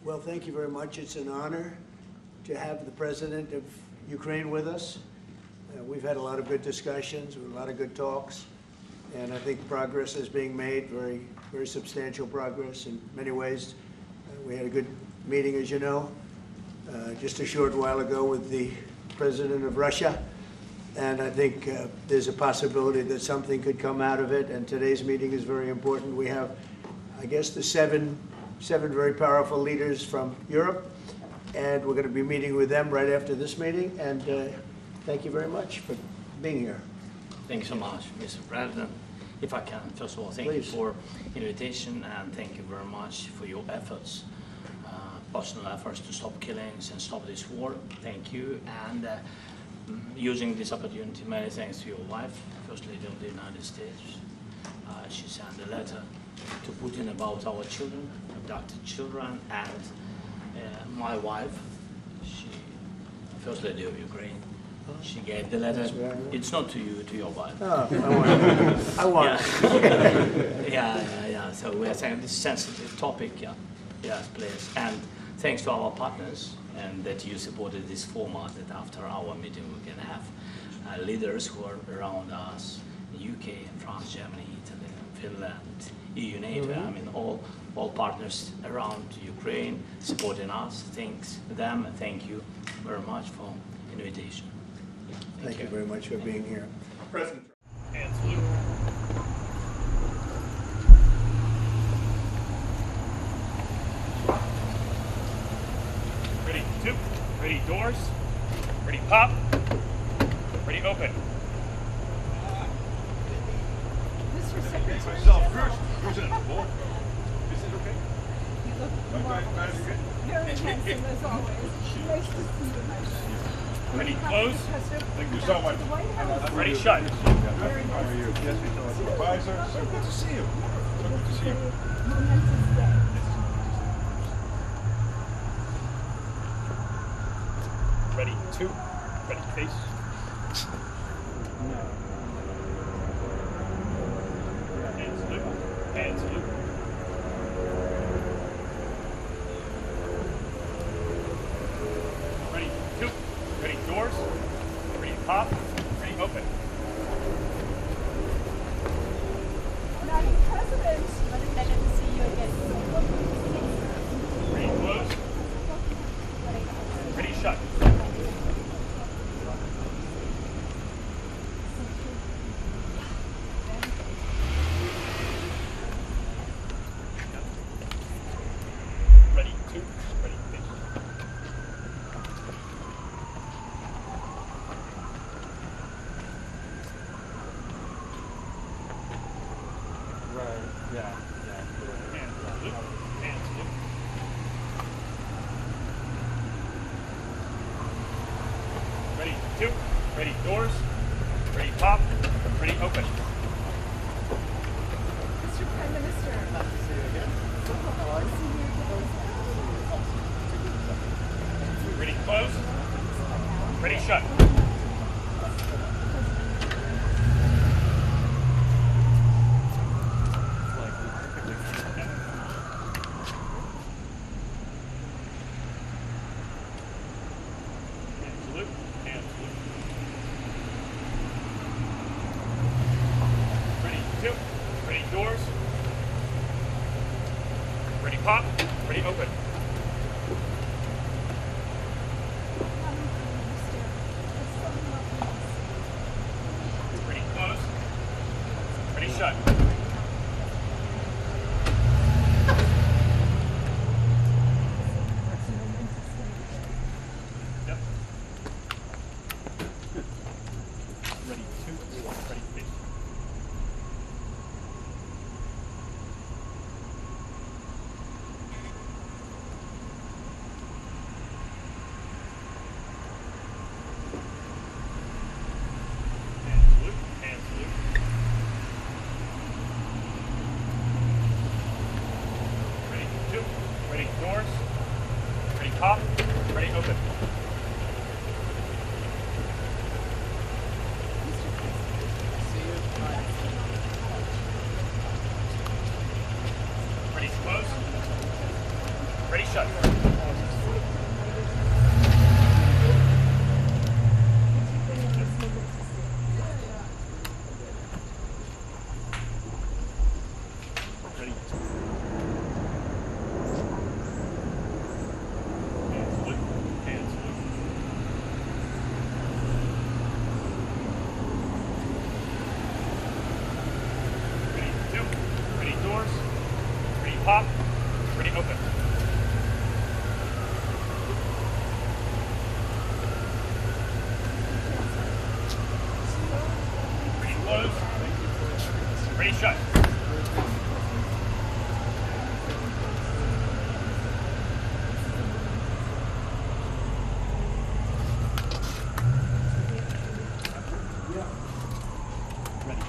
Well, thank you very much. It's an honor to have the President of Ukraine with us. We've had a lot of good discussions, a lot of good talks, and I think progress is being made, very substantial progress in many ways. We had a good meeting, as you know, just a short while ago with the President of Russia, and I think there's a possibility that something could come out of it, and today's meeting is very important. We have, I guess, the seven very powerful leaders from Europe, and we're going to be meeting with them right after this meeting, and thank you very much for being here. Thank you so much, Mr. President. If I can, first of all, thank you for invitation, and thank you very much for your efforts, personal efforts to stop killings and stop this war. Thank you, and using this opportunity, many thanks to your wife, First Lady of the United States. She sent a letter to Putin about our children, abducted children, and my wife, First Lady of Ukraine, she gave the letter. It's not to you, to your wife. Oh, I want it. Yeah. So we are saying this sensitive topic, yes, please. And thanks to our partners, and that you supported this format, that after our meeting we can have leaders who are around us, UK, France, Germany, Italy, Finland, EU, NATO, I mean all partners around Ukraine supporting us. Thanks to them, and thank you very much for invitation. Thank you very much for being here. President. And salute. Ready, two. Ready, doors. Ready, pop. Ready, open. Mr. Secretary Myself General, first. President, hold. Is it okay? you look marvelous. Very handsome as always. Nice to see you, my friend. Ready, close. Thank you so much. Ready, shut. Very nice. How are you? Yes, we know the advisor. So good to see you. So good to see you. Momentous day. Ready, two. Ready, face. And salute. And salute. Ready, two. Ready, doors. Ready, pop. Ready, open. Madam President, what a pleasure to see you again. Ready, close. Ready, shut. Ready, two. Ready, face. And salute. And salute. Ready, two. Ready, doors. Ready, pop. Ready, open. Mr. Prime Minister. Nice to see you again. Ready, close. Ready, shut. And salute. And salute. Ready, two. Ready, doors. Ready, pop. Ready, open. Ready, close. Ready, shut. Yep. Ready, two. Ready, face. And salute. And salute. Ready, two. Ready, doors. Ready, pop. Ready, open. Ready, close. Ready, shut. pop, ready, open. Ready, close. Ready, shut. Ready.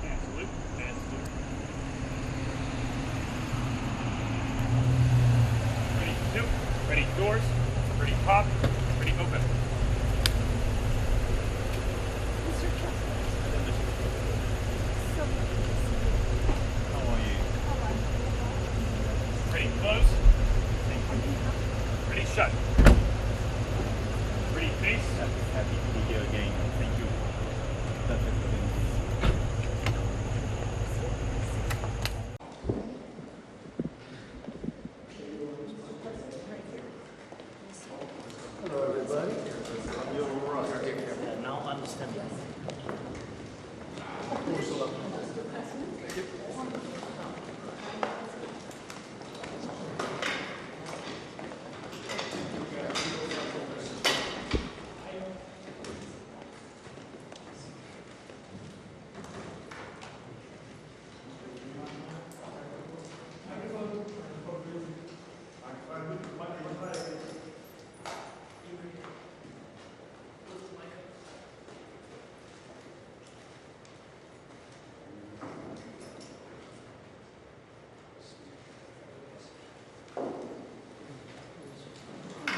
And salute, and salute. Ready, two. Ready, doors. Ready, pop. Ready, open. Mr. Kessler, so much to see you. How are you? How are you? Ready, close. Ready, shut. Ready, face. Happy to be here again. Thank you. That's it. Hello, everybody. Now understand.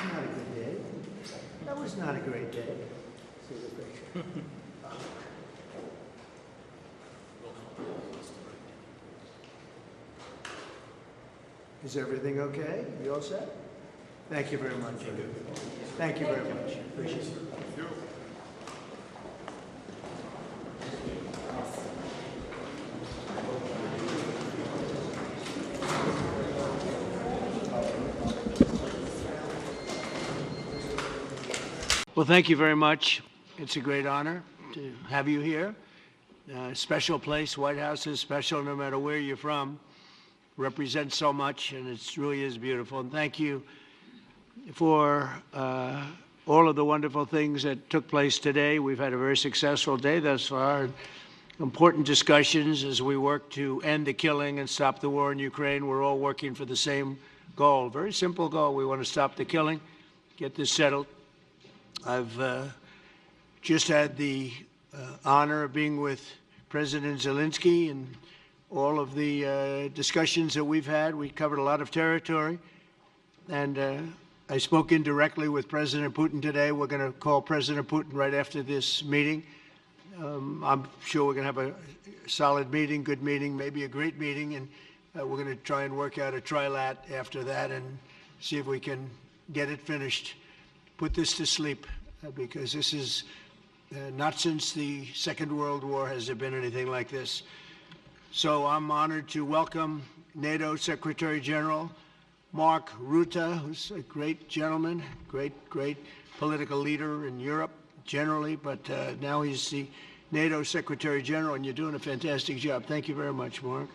Not a good day. That was not a great day. See the picture. Is everything okay? You all set? Thank you very much. Thank you very much. Appreciate it. Well, thank you very much. It's a great honor to have you here. Special place. White House is special no matter where you're from. Represents so much, and it really is beautiful. And thank you for all of the wonderful things that took place today. We've had a very successful day thus far. Important discussions as we work to end the killing and stop the war in Ukraine. We're all working for the same goal. Very simple goal. We want to stop the killing, get this settled. I've just had the honor of being with President Zelenskyy and all of the discussions that we've had. We covered a lot of territory, and I spoke indirectly with President Putin today. We're going to call President Putin right after this meeting. I'm sure we're going to have a solid meeting, good meeting, maybe a great meeting, and we're going to try and work out a trilat after that and see if we can get it finished, put this to sleep, because this is not since the Second World War has there been anything like this. So I'm honored to welcome NATO Secretary General Mark Rutte, who's a great gentleman, great political leader in Europe generally, but now he's the NATO Secretary General, and you're doing a fantastic job. Thank you very much, Mark.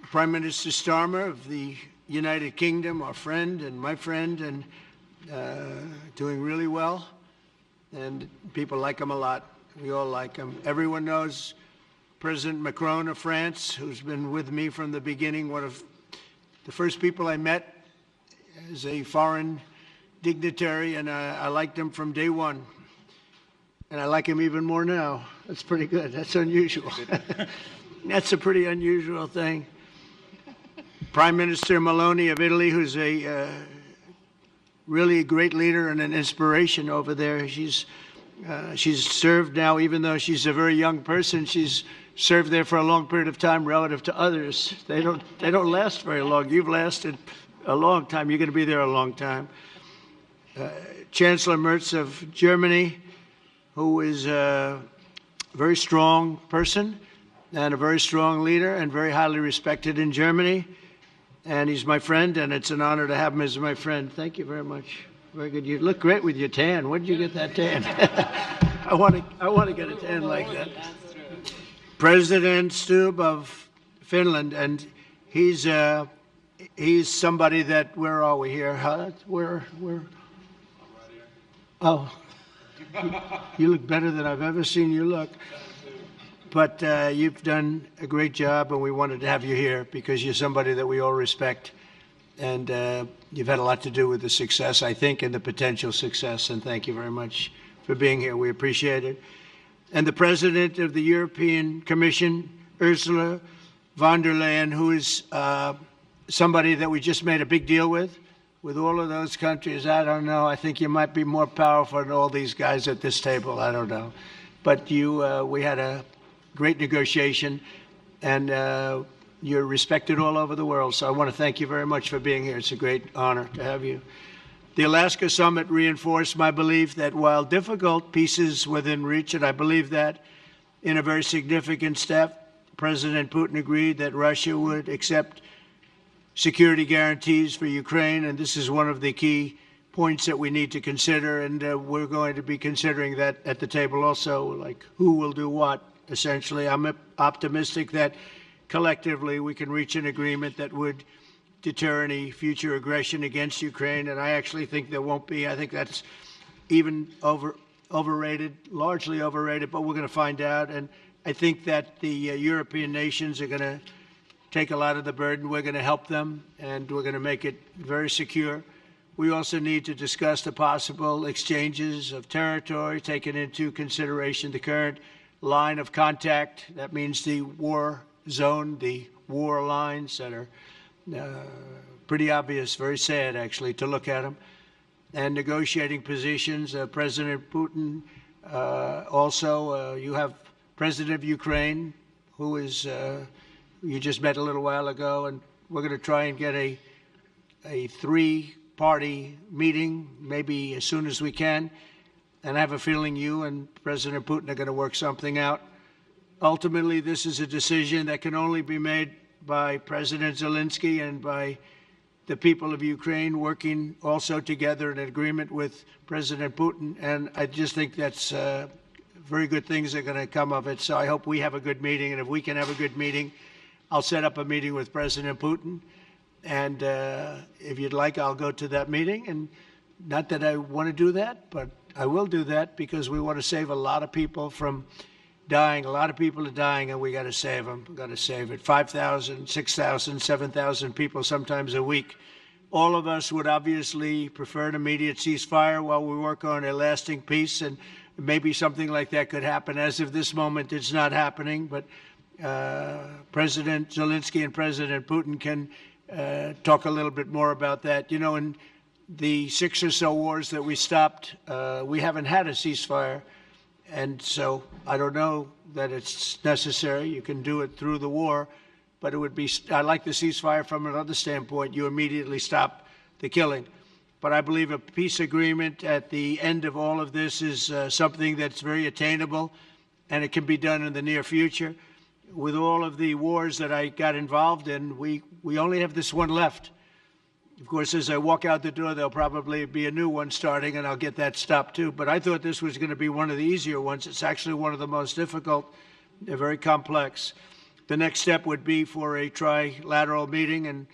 Prime Minister Starmer of the United Kingdom, our friend and my friend, and doing really well, and people like him a lot. We all like him. Everyone knows President Macron of France, who's been with me from the beginning, one of the first people I met as a foreign dignitary, and I liked him from day one. And I like him even more now. That's pretty good. That's unusual. That's a pretty unusual thing. Prime Minister Meloni of Italy, who's a really a great leader and an inspiration over there. She's served now, even though she's a very young person, she's served there for a long period of time relative to others. They don't last very long. You've lasted a long time. You're going to be there a long time. Chancellor Merz of Germany, who is a very strong person and a very strong leader and very highly respected in Germany. And he's my friend, and it's an honor to have him as my friend. Thank you very much. Very good. You look great with your tan. Where did you get that tan? I want to get a tan like that. President Stubb of Finland, and he's somebody that, where are we here? Huh? Where? Oh, you look better than I've ever seen you look. But you've done a great job, and we wanted to have you here because you're somebody that we all respect. And you've had a lot to do with the success, I think, and the potential success. And thank you very much for being here. We appreciate it. And the President of the European Commission, Ursula von der Leyen, who is somebody that we just made a big deal with all of those countries. I don't know. I think you might be more powerful than all these guys at this table. I don't know. But we had a great negotiation, and you're respected all over the world. So I want to thank you very much for being here. It's a great honor to have you. The Alaska summit reinforced my belief that while difficult, peace is within reach, and I believe that in a very significant step, President Putin agreed that Russia would accept security guarantees for Ukraine, and this is one of the key points that we need to consider, and we're going to be considering that at the table also, like who will do what, essentially. I'm optimistic that collectively we can reach an agreement that would deter any future aggression against Ukraine, and I actually think there won't be. I think that's even overrated, largely overrated, but we're going to find out, and I think that the European nations are going to take a lot of the burden. We're going to help them, and we're going to make it very secure. We also need to discuss the possible exchanges of territory, taking into consideration the current line of contact. That means the war zone, the war lines that are pretty obvious, very sad, actually, to look at them. And negotiating positions. President Putin, also, you have President of Ukraine, who is you just met a little while ago, and we're going to try and get a three-party meeting, maybe as soon as we can. And I have a feeling you and President Putin are going to work something out. Ultimately, this is a decision that can only be made by President Zelenskyy and by the people of Ukraine working also together in agreement with President Putin. And I just think that's very good things are going to come of it. So I hope we have a good meeting. And if we can have a good meeting, I'll set up a meeting with President Putin. And if you'd like, I'll go to that meeting. And not that I want to do that, but I will do that because we want to save a lot of people from dying. A lot of people are dying, and we got to save them. We got to save it. 5,000, 6,000, 7,000 people sometimes a week. All of us would obviously prefer an immediate ceasefire while we work on a lasting peace, and maybe something like that could happen. As of this moment, it's not happening, but President Zelenskyy and President Putin can talk a little bit more about that. You know, in the 6 or so wars that we stopped, we haven't had a ceasefire. And so I don't know that it's necessary. You can do it through the war, but it would be, I like the ceasefire from another standpoint. You immediately stop the killing. But I believe a peace agreement at the end of all of this is something that's very attainable, and it can be done in the near future. With all of the wars that I got involved in, we only have this one left. Of course, as I walk out the door, there'll probably be a new one starting, and I'll get that stopped too. But I thought this was going to be one of the easier ones. It's actually one of the most difficult. They're very complex. The next step would be for a trilateral meeting, and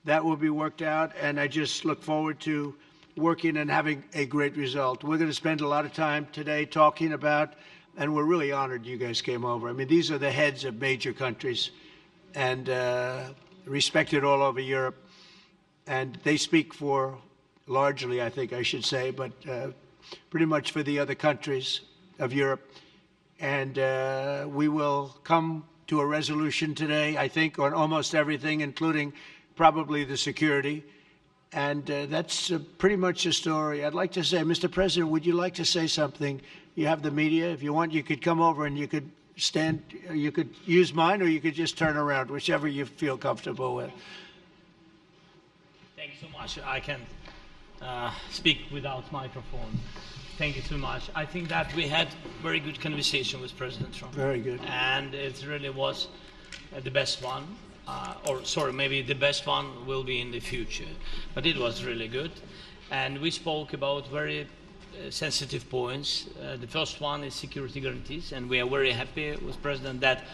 that will be worked out. And I just look forward to working and having a great result. We're going to spend a lot of time today talking about, and we're really honored you guys came over. I mean, these are the heads of major countries and respected all over Europe. And they speak for, largely, I think I should say, but pretty much for the other countries of Europe. And we will come to a resolution today, I think, on almost everything, including probably the security. And that's pretty much the story. I'd like to say, Mr. President, would you like to say something? You have the media. If you want, you could come over and you could stand, you could use mine, or you could just turn around, whichever you feel comfortable with. Thank you so much. I can speak without microphone. Thank you so much. I think that we had very good conversation with President Trump. Very good. And it really was the best one. Or sorry, maybe the best one will be in the future. But it was really good. And we spoke about very sensitive points. The first one is security guarantees, and we are very happy with President that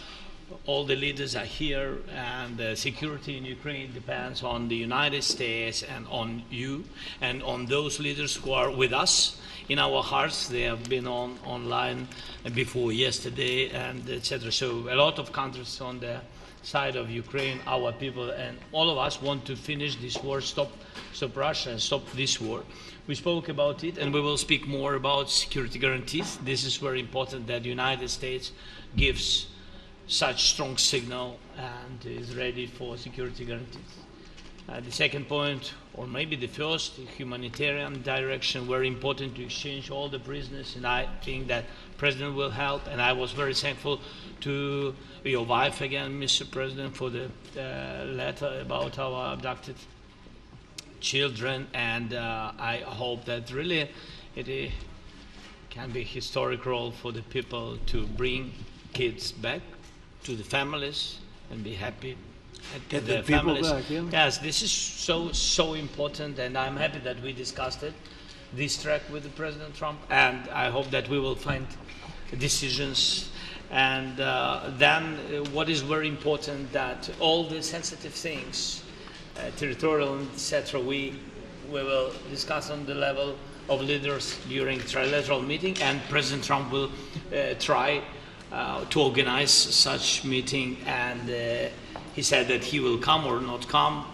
all the leaders are here, and the security in Ukraine depends on the United States and on you and on those leaders who are with us in our hearts. They have been online before yesterday, and etc. So a lot of countries on the side of Ukraine, our people, and all of us want to finish this war, stop Russia and stop this war. We spoke about it, and we will speak more about security guarantees. This is very important that the United States gives such strong signal and is ready for security guarantees. The second point, or maybe the first, humanitarian direction, very important to exchange all the prisoners, and I think that President will help, and I was very thankful to your wife again, Mr. President, for the letter about our abducted children, and I hope that really it can be a historic role for the people to bring kids back to the families and be happy at the families. Back, yeah. Yes, this is so important, and I'm happy that we discussed it, this track with the President Trump, and I hope that we will find decisions. And then what is very important, that all the sensitive things, territorial, etc., we will discuss on the level of leaders during trilateral meeting, and President Trump will try to organize such meeting, and he said that he will come or not come.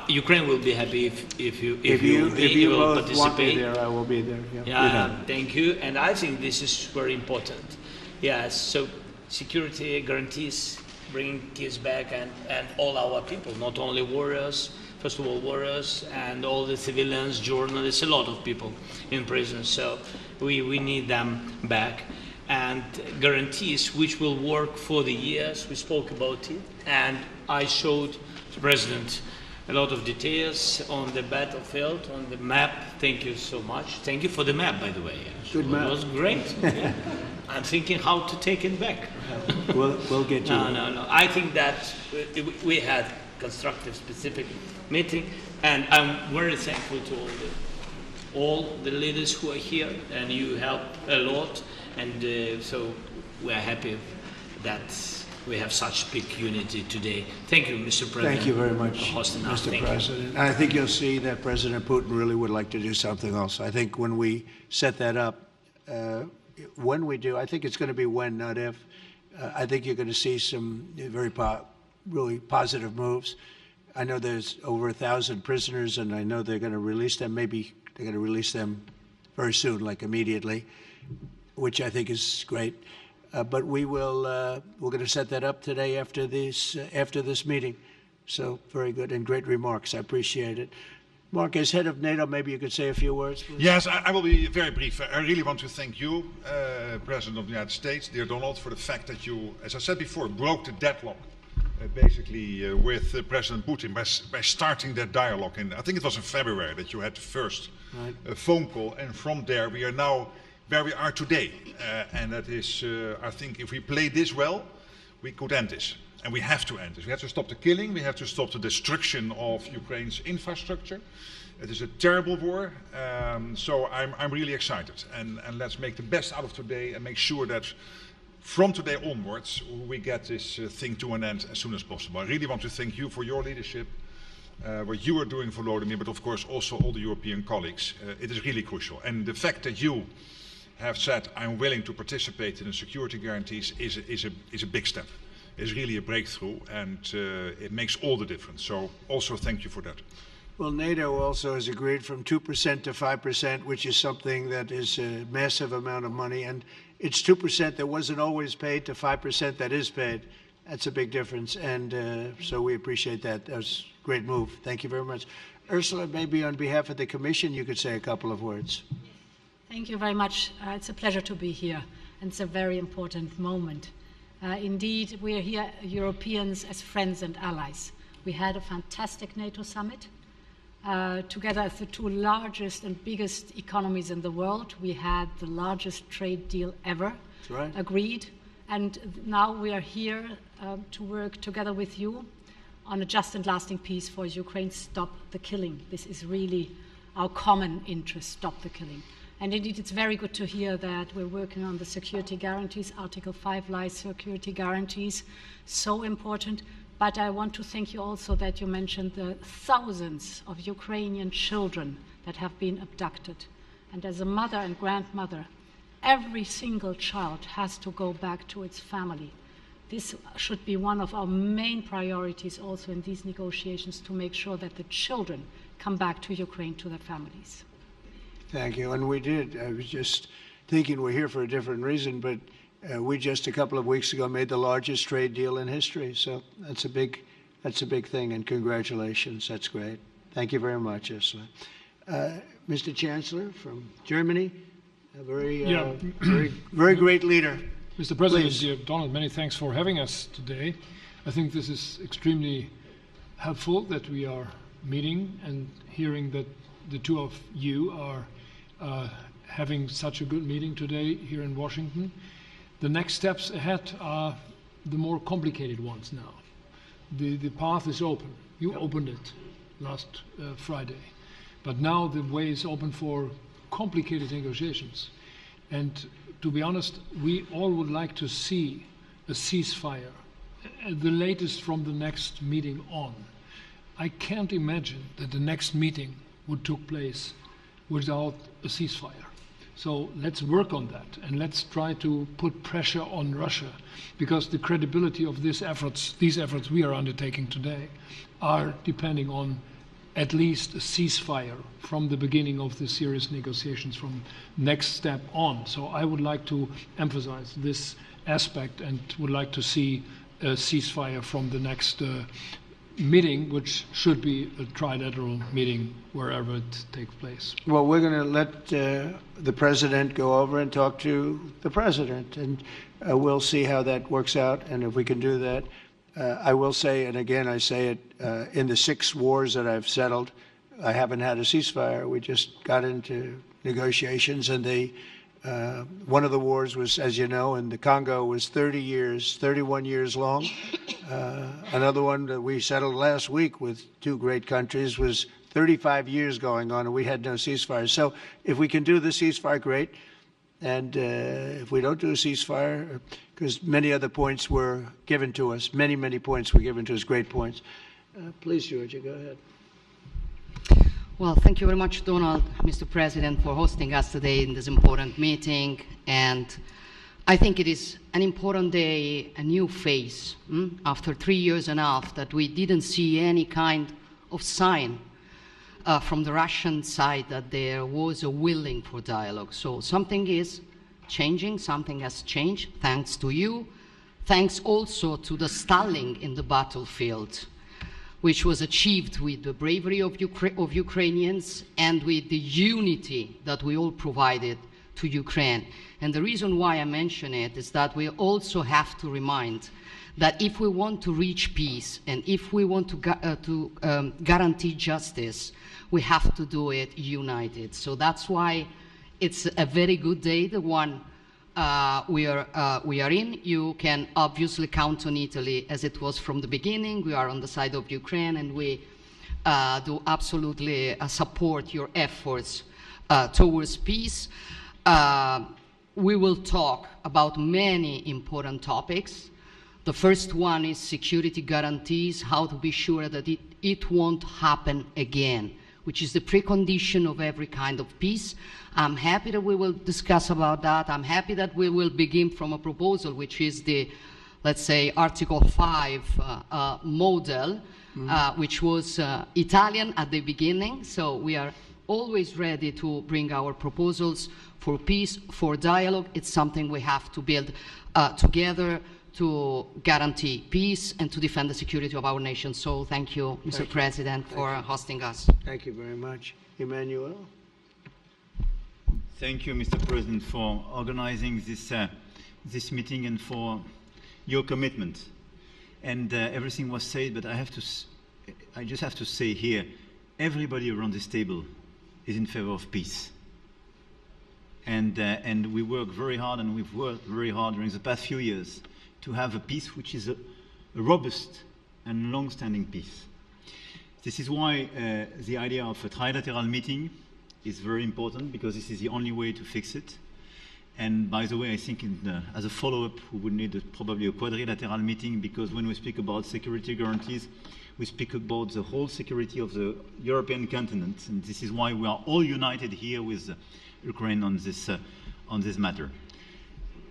Ukraine will be happy if you will both participate. want me there, I will be there. Yeah, thank you. And I think this is very important. Yes, so security guarantees, bringing kids back, and all our people, not only warriors, first of all warriors, and all the civilians, journalists, a lot of people in prison. So we need them back. And guarantees which will work for the years. We spoke about it, and I showed the President a lot of details on the battlefield, on the map. Thank you so much. Thank you for the map, by the way. Good map. It was great. Yeah. I'm thinking how to take it back. We'll get you. No. I think that we had constructive, specific meeting, and I'm very thankful to all the leaders who are here, and you helped a lot. And so we are happy that we have such big unity today. Thank you, Mr. President. Thank you very much, for hosting us. Mr. President. And I think you'll see that President Putin really would like to do something else. I think when we set that up, when we do, I think it's going to be when, not if. I think you're going to see some very really positive moves. I know there's over 1,000 prisoners, and I know they're going to release them. Maybe they're going to release them very soon, like immediately, which I think is great. But we're going to set that up today after this meeting. So very good and great remarks. I appreciate it. Mark, as head of NATO, maybe you could say a few words, please. Yes, I will be very brief. I really want to thank you, President of the United States, dear Donald, for the fact that you, as I said before, broke the deadlock basically with President Putin by starting that dialogue. And I think it was in February that you had the first phone call, and from there we are now where we are today. And that is, I think if we play this well, we could end this. And we have to end this. We have to stop the killing. We have to stop the destruction of Ukraine's infrastructure. It is a terrible war. So I'm really excited. And let's make the best out of today and make sure that from today onwards, we get this thing to an end as soon as possible. I really want to thank you for your leadership, what you are doing for Volodymyr, but of course also all the European colleagues. It is really crucial. And the fact that you have said, I'm willing to participate in the security guarantees is a big step. It's really a breakthrough, and it makes all the difference. So also thank you for that. Well, NATO also has agreed from 2% to 5%, which is something that is a massive amount of money. And it's 2% that wasn't always paid to 5% that is paid. That's a big difference. And so we appreciate that. That was a great move. Thank you very much. Ursula, maybe on behalf of the Commission, you could say a couple of words. Thank you very much. It's a pleasure to be here, and it's a very important moment. Indeed, we are here, Europeans, as friends and allies. We had a fantastic NATO summit. Together as the two largest and biggest economies in the world, we had the largest trade deal ever agreed. And now we are here to work together with you on a just and lasting peace for Ukraine. Stop the killing. This is really our common interest, stop the killing. And indeed, it's very good to hear that we're working on the security guarantees, Article 5 lies security guarantees, so important. But I want to thank you also that you mentioned the thousands of Ukrainian children that have been abducted. And as a mother and grandmother, every single child has to go back to its family. This should be one of our main priorities also in these negotiations, to make sure that the children come back to Ukraine, to their families. Thank you. And we did. I was just thinking we're here for a different reason, but we just a couple of weeks ago made the largest trade deal in history. So that's a big thing, and congratulations. That's great. Thank you very much, Ursula. Mr. Chancellor from Germany, a very great leader. Mr. President, Please. dear Donald, many thanks for having us today. I think this is extremely helpful that we are meeting and hearing that the two of you are having such a good meeting today here in Washington. The next steps ahead are the more complicated ones now. The path is open. You opened it last Friday. But now the way is open for complicated negotiations. And to be honest, we all would like to see a ceasefire, the latest from the next meeting on. I can't imagine that the next meeting would take place without a ceasefire. So let's work on that, and let's try to put pressure on Russia, because the credibility of these efforts we are undertaking today are depending on at least a ceasefire from the beginning of the serious negotiations from next step on. So I would like to emphasize this aspect and would like to see a ceasefire from the next meeting, which should be a trilateral meeting wherever it takes place. Well, we're going to let the president go over and talk to the president, and we'll see how that works out, and if we can do that. I will say, and again I say it, in the 6 wars that I've settled, I haven't had a ceasefire. We just got into negotiations, and one of the wars was, as you know, in the Congo was 31 years long. Another one that we settled last week with 2 great countries was 35 years going on, and we had no ceasefire. So if we can do the ceasefire, great. And if we don't do a ceasefire, because many other points were given to us, many points were given to us, great points. Please, Georgia, go ahead. Well, thank you very much, Donald, Mr. President, for hosting us today in this important meeting. And I think it is an important day, a new phase, after 3 years and a half that we didn't see any kind of sign from the Russian side that there was a willing for dialogue. So something is changing, something has changed, thanks to you. Thanks also to the stalling in the battlefield, which was achieved with the bravery of Ukrainians and with the unity that we all provided to Ukraine. And the reason why I mention it is that we also have to remind that if we want to reach peace and if we want to guarantee justice, we have to do it united. So that's why it's a very good day, the one we are in. You can obviously count on Italy as it was from the beginning. We are on the side of Ukraine, and we do absolutely support your efforts towards peace. We will talk about many important topics. The first one is security guarantees, how to be sure that it won't happen again, which is the precondition of every kind of peace. I'm happy that we will discuss about that. I'm happy that we will begin from a proposal, which is the, let's say, Article 5 model, which was Italian at the beginning. So we are always ready to bring our proposals for peace, for dialogue. It's something we have to build together to guarantee peace and to defend the security of our nation. So thank you, Mr. President, for hosting us. Thank you very much. Emmanuel? Thank you, Mr. President, for organizing this meeting and for your commitment. And everything was said, but I just have to say here, everybody around this table is in favor of peace. And we work very hard, and we've worked very hard during the past few years to have a peace which is a robust and long-standing peace. This is why the idea of a trilateral meeting is very important because this is the only way to fix it. And by the way, I think as a follow-up, we would need probably a quadrilateral meeting, because when we speak about security guarantees, we speak about the whole security of the European continent. And this is why we are all united here with Ukraine on this matter.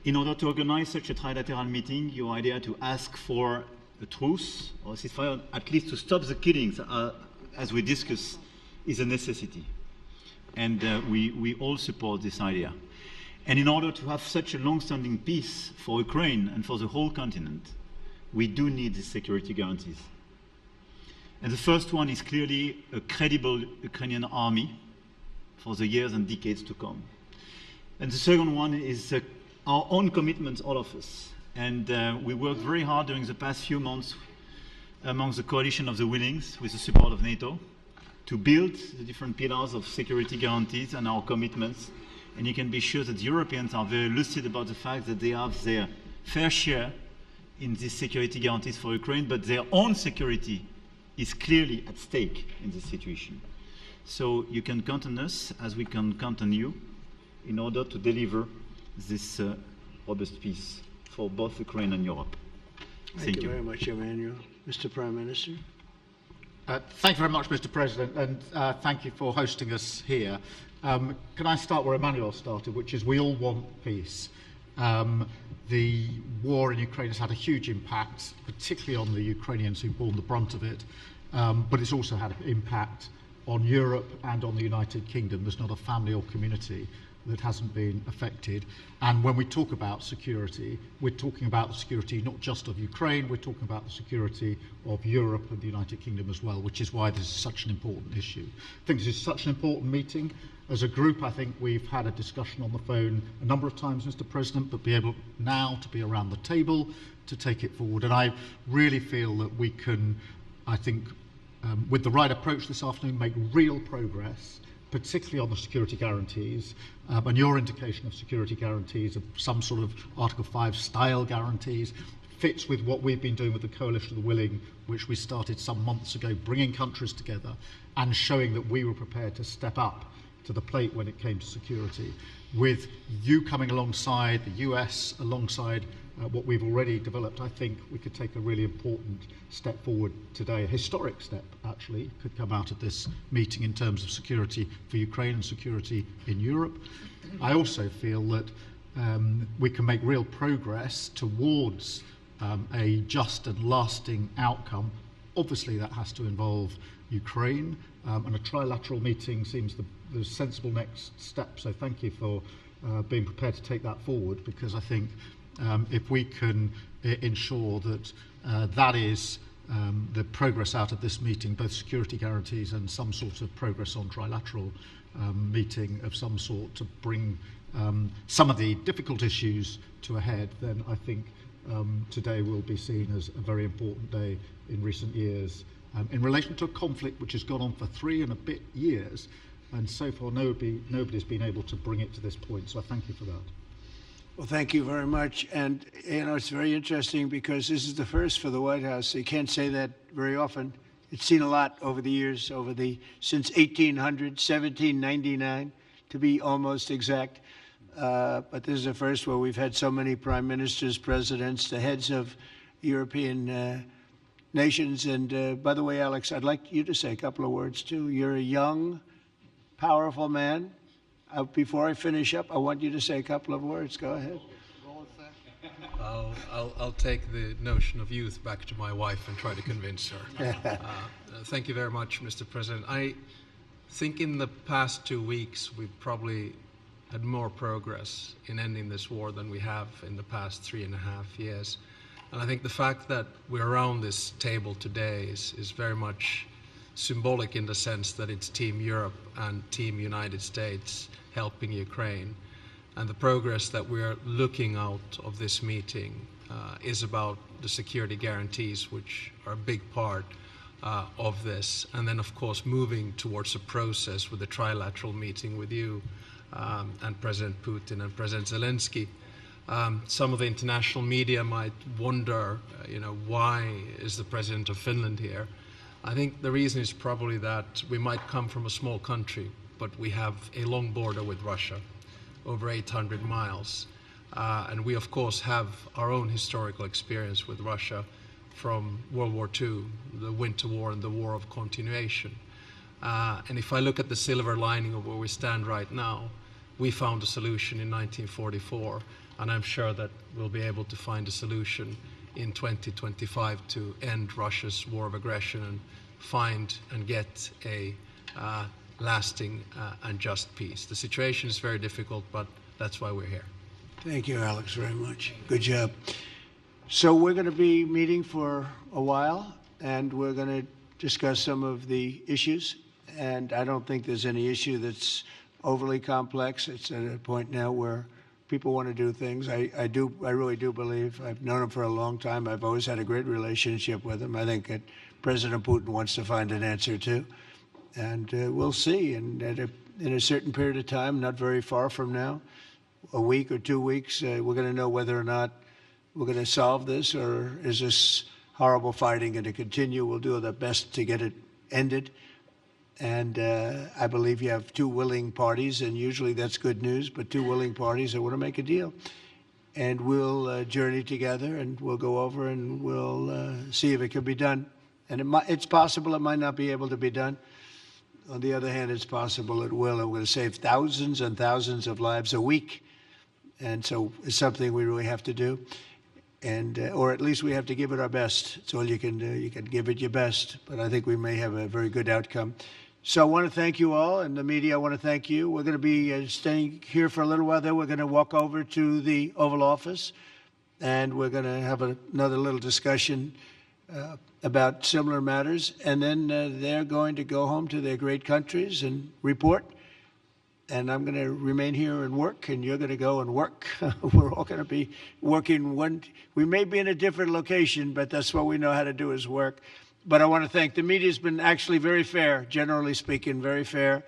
In order to organize such a trilateral meeting, your idea to ask for a truce or a ceasefire, at least to stop the killings, as we discussed, is a necessity. And we all support this idea. And in order to have such a long-standing peace for Ukraine and for the whole continent, we do need these security guarantees. And the first one is clearly a credible Ukrainian army for the years and decades to come. And the second one is our own commitment, all of us. And we worked very hard during the past few months among the coalition of the willings, with the support of NATO, to build the different pillars of security guarantees and our commitments. And you can be sure that the Europeans are very lucid about the fact that they have their fair share in these security guarantees for Ukraine, but their own security is clearly at stake in this situation. So you can count on us, as we can count on you, in order to deliver this robust peace for both Ukraine and Europe. Thank you very much, Emmanuel. Mr. Prime Minister. Thank you very much, Mr. President, and thank you for hosting us here. Can I start where Emmanuel started, which is we all want peace. The war in Ukraine has had a huge impact, particularly on the Ukrainians who've borne the brunt of it, but it's also had an impact on Europe and on the United Kingdom. There's not a family or community that hasn't been affected. And when we talk about security, we're talking about the security not just of Ukraine, we're talking about the security of Europe and the United Kingdom as well, which is why this is such an important issue. I think this is such an important meeting. As a group, I think we've had a discussion on the phone a number of times, Mr. President, but be able now to be around the table to take it forward. And I really feel that we can, I think, with the right approach this afternoon, make real progress, particularly on the security guarantees, and your indication of security guarantees, of some sort of Article 5 style guarantees, fits with what we've been doing with the Coalition of the Willing, which we started some months ago, bringing countries together and showing that we were prepared to step up to the plate when it came to security. With you coming alongside, the US alongside what we've already developed, I think we could take a really important step forward today. A historic step, actually, could come out of this meeting in terms of security for Ukraine and security in Europe. I also feel that we can make real progress towards a just and lasting outcome. Obviously, that has to involve Ukraine, and a trilateral meeting seems the sensible next step. So thank you for being prepared to take that forward, because I think if we can ensure that that is the progress out of this meeting, both security guarantees and some sort of progress on trilateral meeting of some sort to bring some of the difficult issues to a head, then I think today will be seen as a very important day in recent years in relation to a conflict which has gone on for 3 and a bit years, and so far nobody's been able to bring it to this point. So I thank you for that. Well, thank you very much. And, you know, it's very interesting because this is the first for the White House. You can't say that very often. It's seen a lot over the years, since 1800, 1799, to be almost exact. But this is the first where we've had so many prime ministers, presidents, the heads of European nations. And by the way, Alex, I'd like you to say a couple of words, too. You're a young, powerful man. Before I finish up, I want you to say a couple of words. Go ahead. I'll take the notion of youth back to my wife and try to convince her. Thank you very much, Mr. President. I think in the past 2 weeks, we've probably had more progress in ending this war than we have in the past 3.5 years. And I think the fact that we're around this table today is very much symbolic in the sense that it's Team Europe and Team United States helping Ukraine. And the progress that we're looking out of this meeting is about the security guarantees, which are a big part of this. And then, of course, moving towards a process with a trilateral meeting with you and President Putin and President Zelenskyy. Some of the international media might wonder, why is the President of Finland here? I think the reason is probably that we might come from a small country, but we have a long border with Russia, over 800 miles. And we, of course, have our own historical experience with Russia from World War II, the Winter War and the War of Continuation. And if I look at the silver lining of where we stand right now, we found a solution in 1944, and I'm sure that we'll be able to find a solution in 2025 to end Russia's war of aggression and find and get a lasting and just peace. The situation is very difficult, but that's why we're here. Thank you, Alex, very much. Good job. So we're going to be meeting for a while, and we're going to discuss some of the issues. And I don't think there's any issue that's overly complex. It's at a point now where people want to do things. I really do believe. I've known him for a long time. I've always had a great relationship with him. I think that President Putin wants to find an answer too. And we'll see. And in a certain period of time, not very far from now, a week or 2 weeks, we're going to know whether or not we're going to solve this, or is this horrible fighting going to continue. We'll do our best to get it ended. And I believe you have two willing parties, and usually that's good news, but two willing parties that want to make a deal. And we'll journey together, and we'll go over, and we'll see if it can be done. And it's possible it might not be able to be done. On the other hand, it's possible it will. And we're going to save thousands and thousands of lives a week. And so it's something we really have to do. And, or at least we have to give it our best. It's all you can do. You can give it your best. But I think we may have a very good outcome. So I want to thank you all, and the media, I want to thank you. We're going to be staying here for a little while. Then we're going to walk over to the Oval Office, and we're going to have another little discussion about similar matters. And then they're going to go home to their great countries and report. And I'm going to remain here and work, and you're going to go and work. We're all going to be working we may be in a different location, but that's what we know how to do is work. But I want to thank the media. Has been actually very fair, generally speaking, very fair.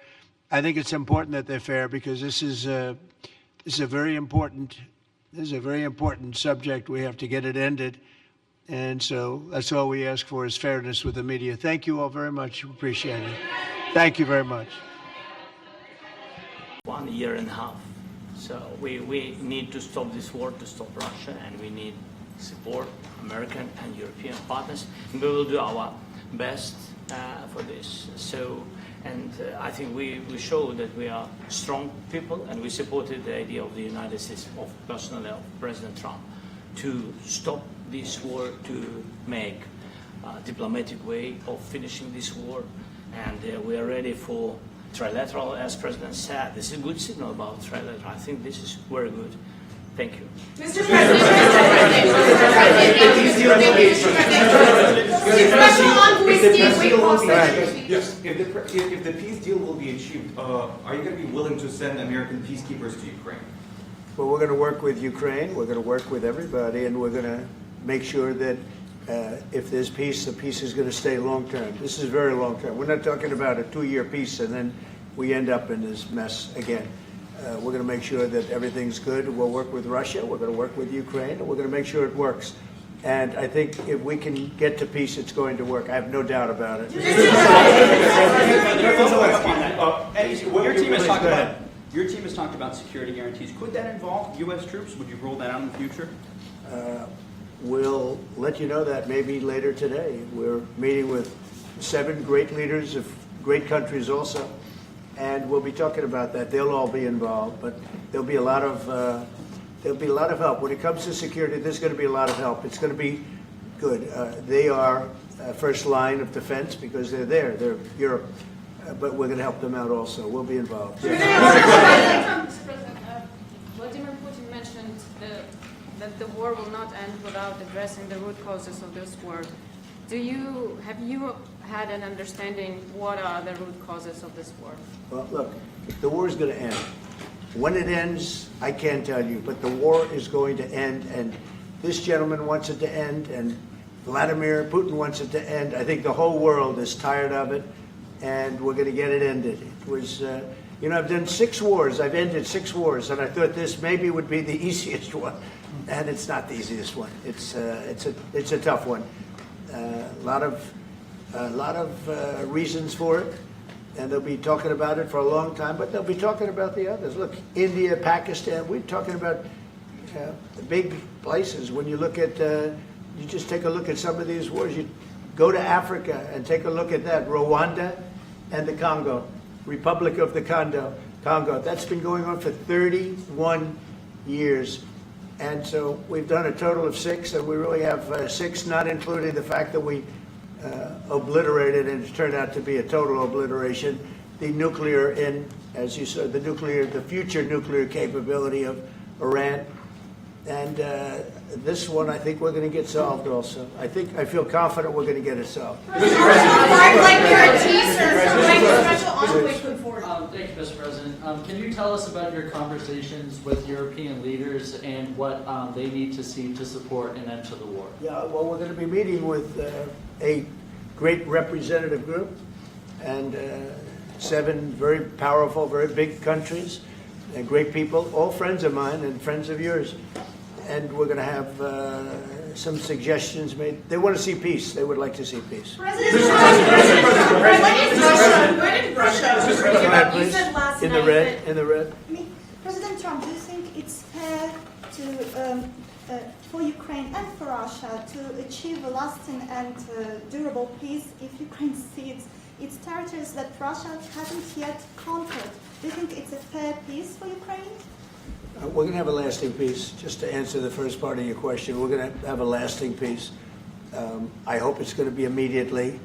I think it's important that they're fair, because this is a very important subject. We have to get it ended. And so that's all we ask for, is fairness with the media. Thank you all very much. Appreciate it. Thank you very much. 1.5 years. So we need to stop this war, to stop Russia, and we need support American and European partners. And we will do our best for this. So, and I think we show that we are strong people, and we supported the idea of the United States, of personally of President Trump, to stop this war, to make a diplomatic way of finishing this war. And we are ready for trilateral, as President said. This is a good signal about trilateral. I think this is very good. Thank you. Mr. President, if the peace deal will be achieved, are you going to be willing to send American peacekeepers to Ukraine? Well, we're going to work with Ukraine. We're going to work with everybody, and we're going to make sure that if there's peace, the peace is going to stay long term. This is very long term. We're not talking about a 2-year peace and then we end up in this mess again. We're going to make sure that everything's good. We'll work with Russia. We're going to work with Ukraine, and we're going to make sure it works. And I think if we can get to peace, it's going to work. I have no doubt about it. Your team has talked about security guarantees. Could that involve U.S. troops? Would you roll that out in the future? We'll let you know that maybe later today. We're meeting with 7 great leaders of great countries also, and we'll be talking about that. They'll all be involved, but there'll be a lot of help when it comes to security. There's going to be a lot of help. It's going to be good. They are first line of defense because they're there. They're Europe, but we're going to help them out also. We'll be involved. Mr. President, Vladimir Putin mentioned that the war will not end without addressing the root causes of this war. Have you had an understanding what are the root causes of this war? Well, look, the war is going to end. When it ends, I can't tell you, but the war is going to end, and this gentleman wants it to end, and Vladimir Putin wants it to end. I think the whole world is tired of it, and we're going to get it ended. It was, I've done 6 wars. I've ended 6 wars, and I thought this maybe would be the easiest one, and it's not the easiest one. It's a tough one. A lot of reasons for it. and they'll be talking about it for a long time, but they'll be talking about the others. Look, India, Pakistan, we're talking about the big places. When you look at, you just take a look at some of these wars. You go to Africa and take a look at that. Rwanda and the Congo, Republic of the Congo. That's been going on for 31 years. And so we've done a total of 6, and we really have 6, not including the fact that we obliterated, and it turned out to be a total obliteration, the nuclear, as you said, the future nuclear capability of Iran. And this one, I think we're going to get solved also. I feel confident we're going to get it solved. Thank you, Mr. President. Can you tell us about your conversations with European leaders and what they need to see to support an end to the war? Yeah, well, we're going to be meeting with a great representative group and 7 very powerful, very big countries and great people, all friends of mine and friends of yours. And we're going to have some suggestions made. They want to see peace. They would like to see peace. President Trump, do you think it's fair to, for Ukraine and for Russia to achieve a lasting and durable peace if Ukraine cedes its territories that Russia hasn't yet conquered? Do you think it's a fair peace for Ukraine? We're going to have a lasting peace. Just to answer the first part of your question, we're going to have a lasting peace. I hope it's going to be immediately.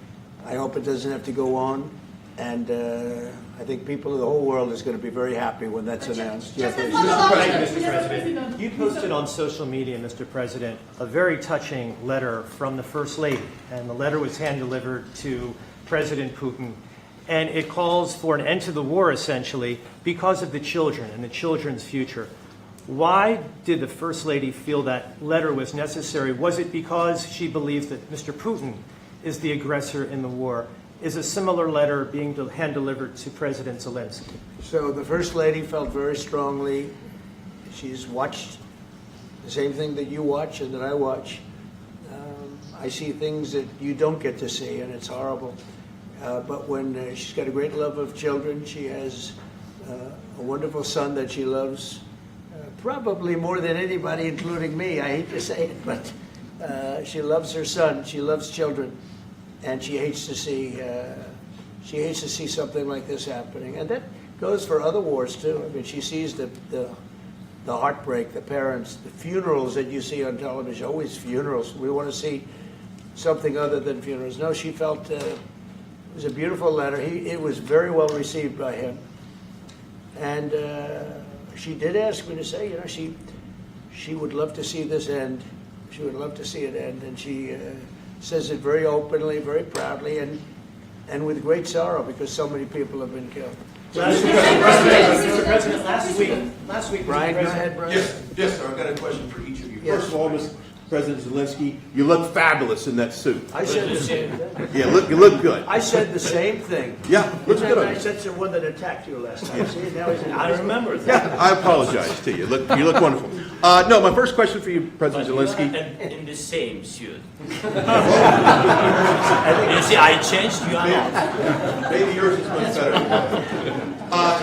I hope it doesn't have to go on. And I think people of the whole world is going to be very happy when that's announced. Mr. President, you posted on social media, Mr. President, a very touching letter from the First Lady. And the letter was hand-delivered to President Putin. And it calls for an end to the war, essentially, because of the children and the children's future. Why did the First Lady feel that letter was necessary? Was it because she believes that Mr. Putin is the aggressor in the war? Is a similar letter being hand-delivered to President Zelenskyy? So the First Lady felt very strongly. She's watched the same thing that you watch and that I watch. I see things that you don't get to see, and it's horrible. But when she's got a great love of children, she has a wonderful son that she loves, probably more than anybody, including me. I hate to say it, but she loves her son. She loves children, and she hates to see something like this happening. And that goes for other wars too. I mean, she sees the heartbreak, the parents, the funerals that you see on television. Always funerals. We want to see something other than funerals. No, she felt. It was a beautiful letter. It was very well received by him. And she did ask me to say, you know, she would love to see this end. She would love to see it end. And she says it very openly, very proudly, and with great sorrow because so many people have been killed. Mr. President, last week, Brian, go ahead, Brian. Yes, sir. I've got a question for each of you. Yes. First of all, Mr. President Zelenskyy, you look fabulous in that suit. I said the same thing. Yeah, you look good. I said the same thing. Yeah, looks good. I said the one that attacked you last time. See, now he's I remember that. Yeah, I apologize to you. You look wonderful. No, my first question for you, President Zelenskyy. In the same suit. You see, I changed. You are not. Maybe yours is much better.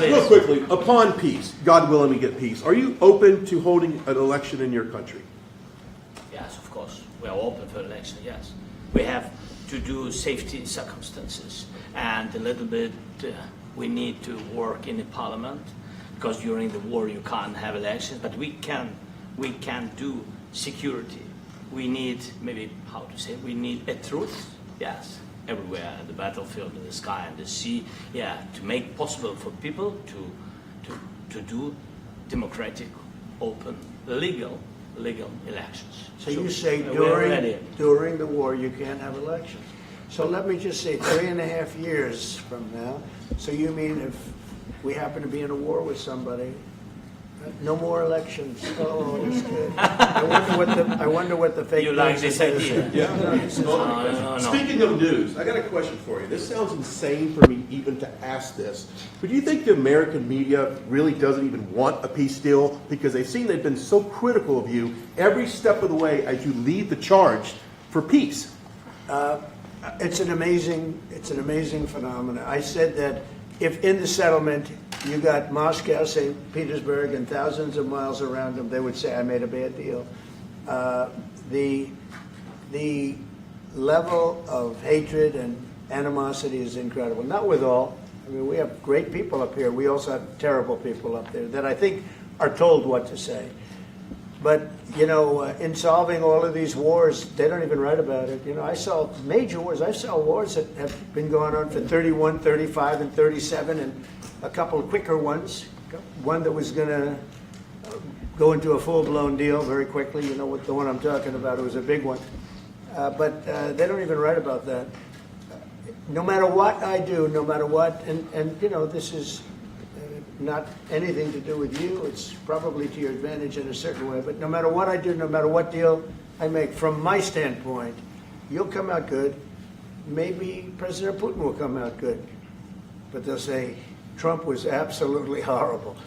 Real quickly, upon peace, God willing we get peace, are you open to holding an election in your country? Yes, of course. We are open for election, yes. We have to do safety circumstances. And a little bit, we need to work in the parliament, because during the war you can't have elections, but we can do security. We need, maybe, how to say, we need a truth, yes, everywhere, the battlefield, in the sky, and the sea, yeah, to make possible for people to do democratic, open, legal elections. So you say during the war you can't have elections. So let me just say 3.5 years from now, so you mean if we happen to be in a war with somebody, no more elections. Oh, that's good. I wonder what the fake news like this idea? Yeah. No. Speaking of news, I got a question for you. This sounds insane for me even to ask this, but do you think the American media really doesn't even want a peace deal because they've seen they've been so critical of you every step of the way as you lead the charge for peace? It's an amazing phenomenon. I said that if in the settlement you got Moscow, St. Petersburg, and thousands of miles around them, they would say, I made a bad deal. The level of hatred and animosity is incredible. Not with all. I mean, we have great people up here. We also have terrible people up there that I think are told what to say. But, you know, in solving all of these wars, they don't even write about it. You know, I saw major wars. I saw wars that have been going on for 31, 35, and 37, and a couple of quicker ones. One that was going to go into a full-blown deal very quickly. You know what the one I'm talking about. It was a big one. But they don't even write about that. No matter what I do, no matter what, and you know, this is not anything to do with you. It's probably to your advantage in a certain way. But no matter what I do, no matter what deal I make, from my standpoint, you'll come out good. Maybe President Putin will come out good. But they'll say, Trump was absolutely horrible.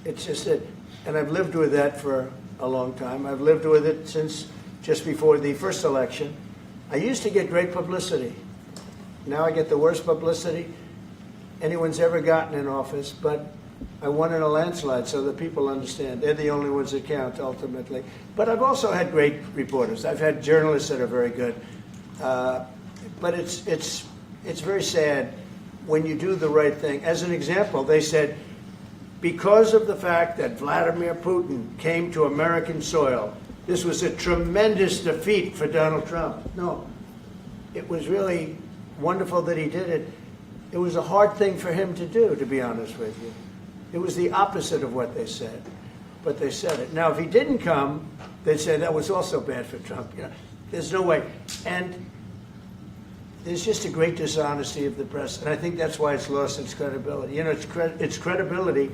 It's just that, and I've lived with that for a long time. I've lived with it since just before the first election. I used to get great publicity. Now I get the worst publicity anyone's ever gotten in office, but I won in a landslide, so that people understand. They're the only ones that count, ultimately. But I've also had great reporters. I've had journalists that are very good. But it's very sad when you do the right thing. As an example, they said, because of the fact that Vladimir Putin came to American soil, this was a tremendous defeat for Donald Trump. No, it was really wonderful that he did it. It was a hard thing for him to do, to be honest with you. It was the opposite of what they said, but they said it. Now, if he didn't come, they'd say that was also bad for Trump. You know, there's no way. And there's just a great dishonesty of the press, and I think that's why it's lost its credibility. You know, its credibility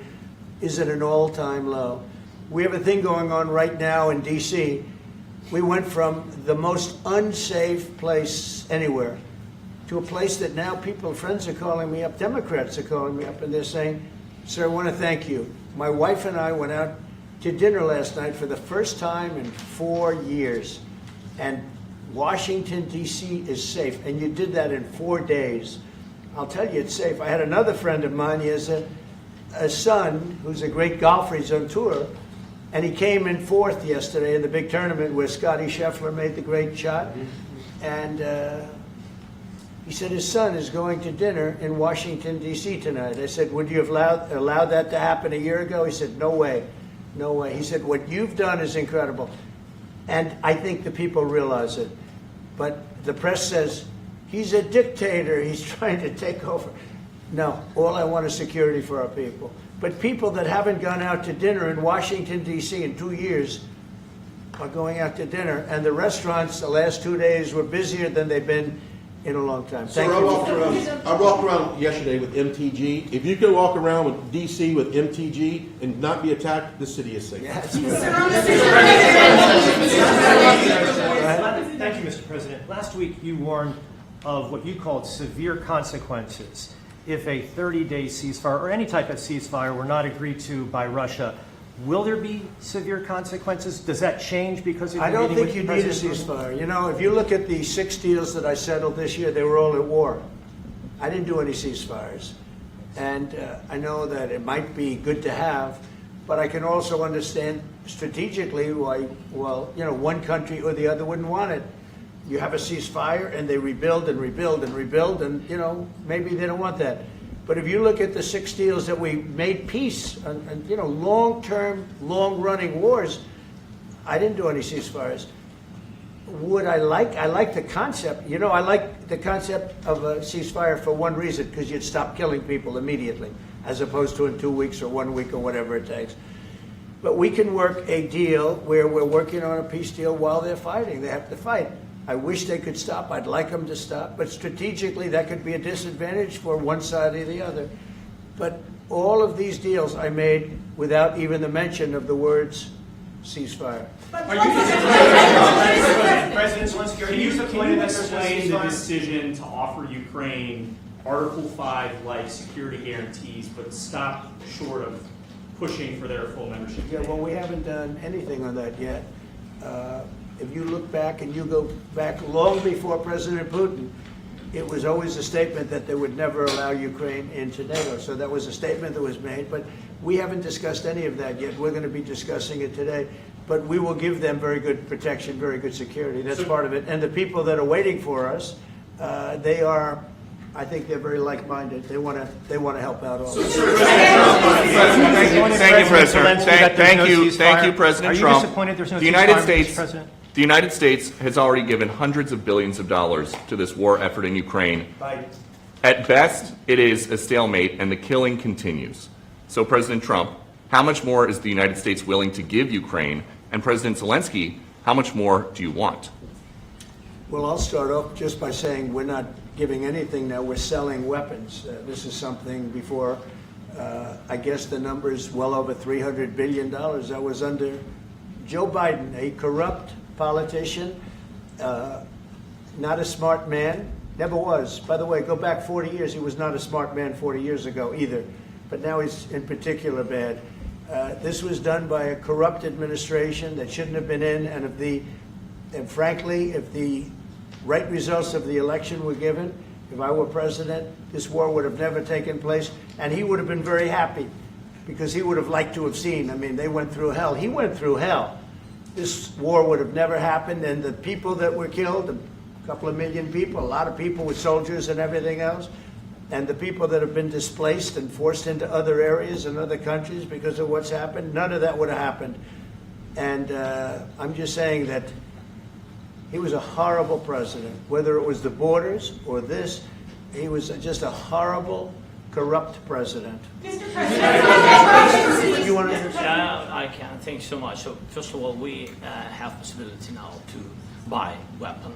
is at an all-time low. We have a thing going on right now in D.C. We went from the most unsafe place anywhere to a place that now people, friends are calling me up, Democrats are calling me up, and they're saying, sir, I want to thank you. My wife and I went out to dinner last night for the first time in 4 years, and Washington, D.C. is safe, and you did that in 4 days. I'll tell you, it's safe. I had another friend of mine, he has a son who's a great golfer, he's on tour, and he came in fourth yesterday in the big tournament where Scotty Scheffler made the great shot, and he said his son is going to dinner in Washington, D.C. tonight. I said, would you have allowed that to happen a year ago? He said, no way, no way. He said, what you've done is incredible. And I think the people realize it. But the press says, he's a dictator, he's trying to take over. No, all I want is security for our people. But people that haven't gone out to dinner in Washington, D.C. in 2 years are going out to dinner. And the restaurants the last 2 days were busier than they've been in a long time. Thank you. I walked around yesterday with MTG. If you can walk around with D.C. with MTG and not be attacked, the city is safe. Thank you, Mr. President. Last week you warned of what you called severe consequences if a 30-day ceasefire or any type of ceasefire were not agreed to by Russia. Will there be severe consequences? Does that change because of I don't think you need a President ceasefire. You know, if you look at the 6 deals that I settled this year, they were all at war. I didn't do any ceasefires. And I know that it might be good to have, but I can also understand strategically why, well, you know, one country or the other wouldn't want it. You have a ceasefire and they rebuild and rebuild and rebuild, and, you know, maybe they don't want that. But if you look at the 6 deals that we made peace and you know, long-term, long-running wars, I didn't do any ceasefires. Would I like the concept. You know, I like the concept of a ceasefire for one reason, because you'd stop killing people immediately, as opposed to in 2 weeks or 1 week or whatever it takes. But we can work a deal where we're working on a peace deal while they're fighting. They have to fight. I wish they could stop. I'd like them to stop. But strategically, that could be a disadvantage for one side or the other. But all of these deals I made without even the mention of the words ceasefire. President Zelenskyy, can you explain the decision to offer Ukraine Article 5-like security guarantees, but stop short of pushing for their full membership? Yeah, well, we haven't done anything on that yet. If you look back and you go back long before President Putin, it was always a statement that they would never allow Ukraine into NATO. So that was a statement that was made, but we haven't discussed any of that yet. We're going to be discussing it today. But we will give them very good protection, very good security. That's part of it. And the people that are waiting for us, they are, I think they're very like-minded. They want to help out also. Thank you, President. Thank you, President Trump. Are you disappointed there's no ceasefire, Mr. President? The United States has already given hundreds of billions of dollars to this war effort in Ukraine. At best, it is a stalemate, and the killing continues. So, President Trump, how much more is the United States willing to give Ukraine? And President Zelenskyy, how much more do you want? Well, I'll start off just by saying we're not giving anything now. We're selling weapons. This is something before, I guess the number is well over $300 billion. That was under Joe Biden, a corrupt politician, not a smart man, never was. By the way, go back 40 years, he was not a smart man 40 years ago either, but now he's in particular bad. This was done by a corrupt administration that shouldn't have been in, and frankly, if the right results of the election were given, if I were president, this war would have never taken place, and he would have been very happy, because he would have liked to have seen. I mean, they went through hell. He went through hell. This war would have never happened, and the people that were killed, a couple of million people, a lot of people with soldiers and everything else, and the people that have been displaced and forced into other areas and other countries because of what's happened, none of that would have happened. And I'm just saying that he was a horrible president, whether it was the borders or this. He was just a horrible, corrupt president. Mr. President, you want to I can. Thank you so much. So first of all, we have possibility now to buy weapon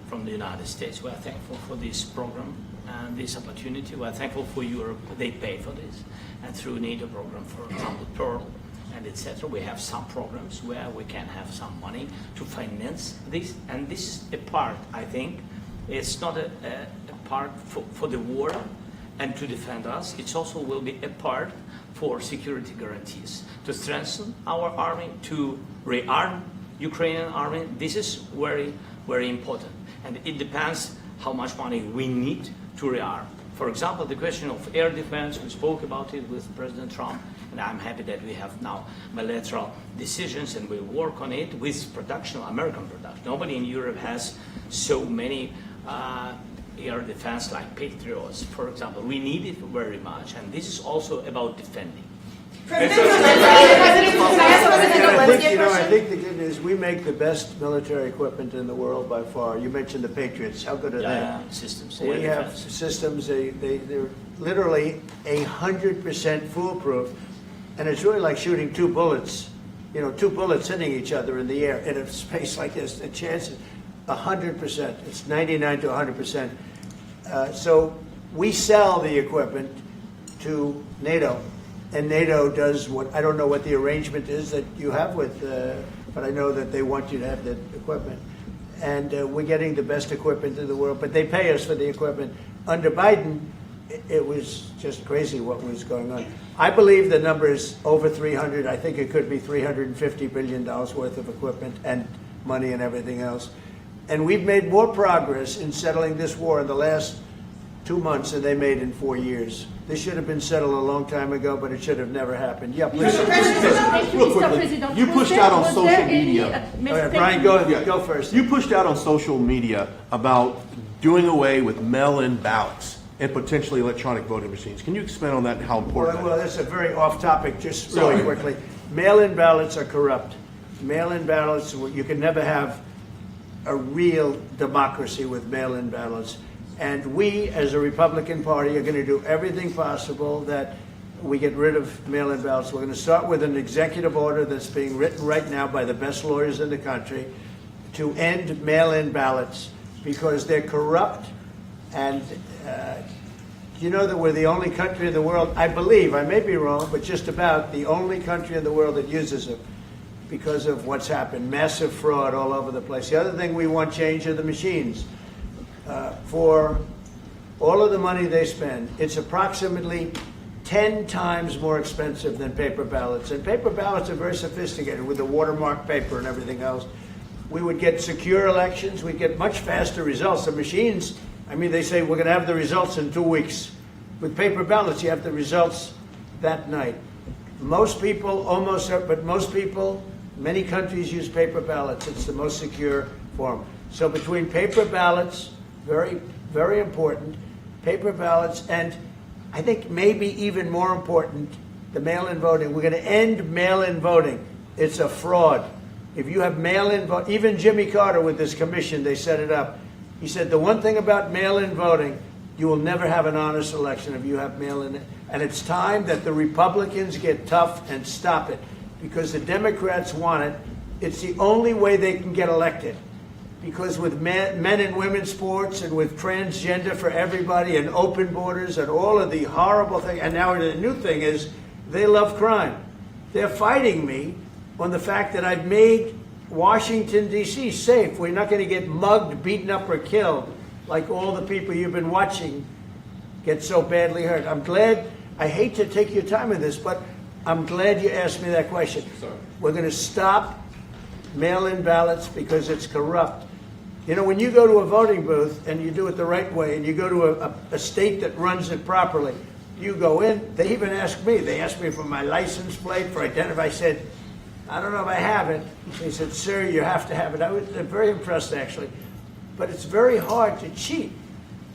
from the United States. We are thankful for this program and this opportunity. We are thankful for Europe. They pay for this, and through NATO program, for example, Pearl and etc. We have some programs where we can have some money to finance this, and this is a part. I think it's not a part for the war and to defend us. It also will be a part for security guarantees, to strengthen our army, to rearm Ukrainian army. This is very, very important. And it depends how much money we need to rearm. For example, the question of air defense, we spoke about it with President Trump, and I'm happy that we have now bilateral decisions and we work on it with production, American production. Nobody in Europe has so many air defense like Patriots, for example. We need it very much, and this is also about defending. I think the good news, we make the best military equipment in the world by far. You mentioned the Patriots. How good are they? Systems. We have systems. They're literally 100% foolproof, and it's really like shooting two bullets. You know, two bullets hitting each other in the air in a space like this. The chance is 100%. It's 99 to 100%. So we sell the equipment to NATO. And NATO does what, I don't know what the arrangement is that you have with, but I know that they want you to have the equipment. And we're getting the best equipment in the world, but they pay us for the equipment. Under Biden, it was just crazy what was going on. I believe the number is over 300. I think it could be $350 billion worth of equipment and money and everything else. And we've made more progress in settling this war in the last 2 months than they made in 4 years. This should have been settled a long time ago, but it should have never happened. Yeah, please. Real quickly, you pushed out on social media. Brian, go first. You pushed out on social media about doing away with mail-in ballots and potentially electronic voting machines. Can you expand on that and how important Well, that's a very off-topic, just really quickly. Mail-in ballots are corrupt. Mail-in ballots, you can never have a real democracy with mail-in ballots. And we, as a Republican Party, are going to do everything possible that we get rid of mail-in ballots. We're going to start with an executive order that's being written right now by the best lawyers in the country to end mail-in ballots because they're corrupt. And you know that we're the only country in the world, I believe, I may be wrong, but just about the only country in the world that uses them because of what's happened. Massive fraud all over the place. The other thing we want change are the machines. For all of the money they spend, it's approximately 10 times more expensive than paper ballots. And paper ballots are very sophisticated with the watermark paper and everything else. We would get secure elections. We'd get much faster results. The machines I mean, they say we're going to have the results in 2 weeks. With paper ballots, you have the results that night. Most people, but most people, many countries use paper ballots. It's the most secure form. So between paper ballots, very, very important, paper ballots, and I think maybe even more important, the mail-in voting. We're going to end mail-in voting. It's a fraud. If you have mail-in vote, even Jimmy Carter with this commission, they set it up. He said the one thing about mail-in voting, you will never have an honest election if you have mail-in. And it's time that the Republicans get tough and stop it, because the Democrats want it. It's the only way they can get elected. Because with men and women's sports and with transgender for everybody and open borders and all of the horrible things, and now the new thing is they love crime. They're fighting me on the fact that I've made Washington, D.C. safe. We're not going to get mugged, beaten up, or killed like all the people you've been watching get so badly hurt. I'm glad, I hate to take your time with this, but I'm glad you asked me that question. Sorry. We're going to stop mail-in ballots because it's corrupt. You know, when you go to a voting booth and you do it the right way and you go to a state that runs it properly, you go in, they even ask me, they asked me for my license plate, for identify. I said, I don't know if I have it. They said, sir, you have to have it. I was very impressed, actually. But it's very hard to cheat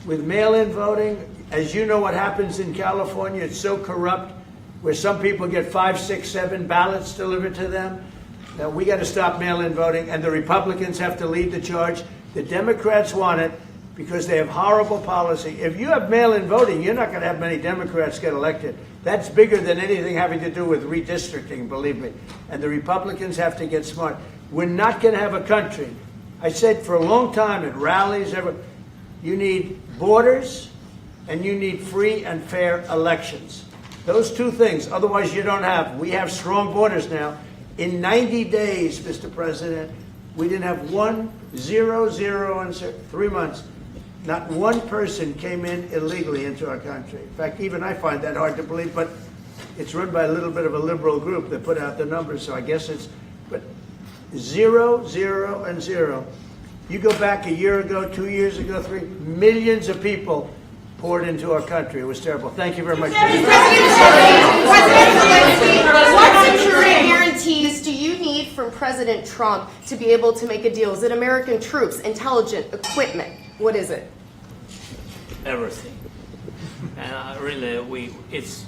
with mail-in voting. As you know what happens in California, it's so corrupt, where some people get 5, 6, 7 ballots delivered to them. Now, we got to stop mail-in voting, and the Republicans have to lead the charge. The Democrats want it because they have horrible policy. If you have mail-in voting, you're not going to have many Democrats get elected. That's bigger than anything having to do with redistricting, believe me. And the Republicans have to get smart. We're not going to have a country. I said for a long time at rallies, you need borders and you need free and fair elections. Those two things, otherwise you don't have. We have strong borders now. In 90 days, Mr. President, we didn't have 1, 0, 0, and 3 months. Not one person came in illegally into our country. In fact, even I find that hard to believe, but it's run by a little bit of a liberal group that put out the numbers, so I guess it's, but 0, 0, and 0. You go back a year ago, 2 years ago, 3, millions of people poured into our country. It was terrible. Thank you very much. What security guarantees do you need from President Trump to be able to make a deal? Is it American troops, intelligence, equipment? What is it? Everything. And really, it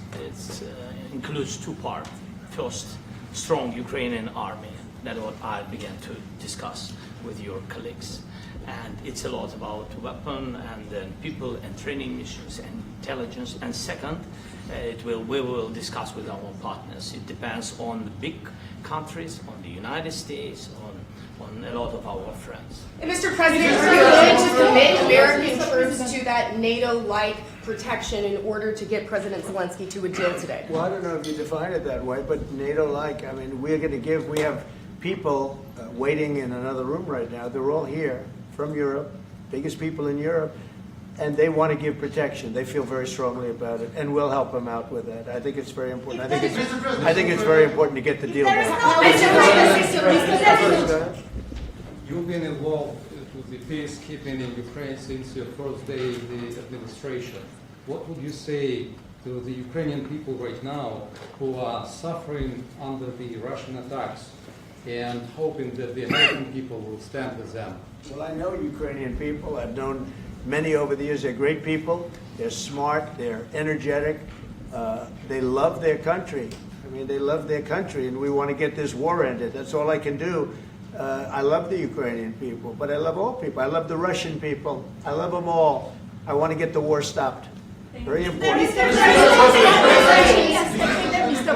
includes 2 parts. First, strong Ukrainian army. That's what I began to discuss with your colleagues. And it's a lot about weapon and then people and training missions and intelligence. And second, we will discuss with our partners. It depends on the big countries, on the United States, on a lot of our friends. And Mr. President, are you willing to commit American troops to that NATO-like protection in order to get President Zelenskyy to a deal today? Well, I don't know if you define it that way, but NATO-like, I mean, we're going to give, we have people waiting in another room right now. They're all here from Europe, biggest people in Europe, and they want to give protection. They feel very strongly about it, and we'll help them out with that. I think it's very important. I think it's very important to get the deal done. You've been involved with the peacekeeping in Ukraine since your first day in the administration. What would you say to the Ukrainian people right now who are suffering under the Russian attacks and hoping that the American people will stand with them? Well, I know Ukrainian people. I've known many over the years. They're great people. They're smart. They're energetic. They love their country. I mean, they love their country, and we want to get this war ended. That's all I can do. I love the Ukrainian people, but I love all people. I love the Russian people. I love them all. I want to get the war stopped. Very important. Mr.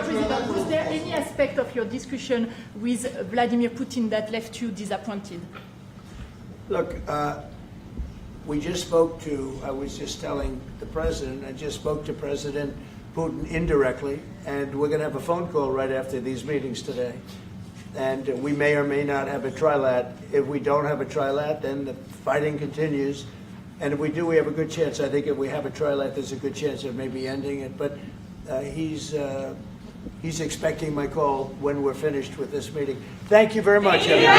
President, was there any aspect of your discussion with Vladimir Putin that left you disappointed? Look, we just spoke to, I was just telling the President, I just spoke to President Putin indirectly, and we're going to have a phone call right after these meetings today. And we may or may not have a trilat. If we don't have a trilat, then the fighting continues. And if we do, we have a good chance. I think if we have a trilat, there's a good chance of maybe ending it. But he's expecting my call when we're finished with this meeting. Thank you very much, everybody.